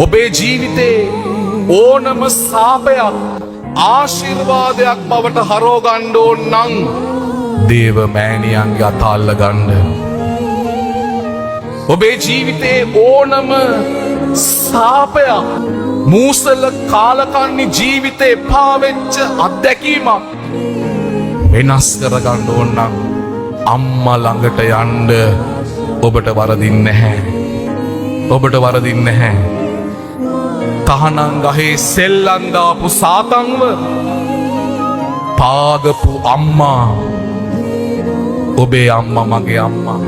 ඔබේ ජීවිතේ ඕනම සාපයක් ආශිර්වාදයක් බවට හරෝගන්න ඕන නම් දේව මෑණියන්ගේ අත අල්ල ගන්න. ඔබේ ජීවිතේ ඕනම සාපයක් මූසල කාලකන්ණි ජීවිතේ පාවෙච්ච අත්දැකීමක් වෙනස් කරගන්න ඕන නම් අම්මා ළඟට යන්න. ඔබට වරදින්නේ නැහැ. ඔබට වරදින්නේ නැහැ. තහනම් ගහේ සෙල්ලම් දාපු සාතන්ව පාදපු අම්මා ඔබේ අම්මා මගේ අම්මා.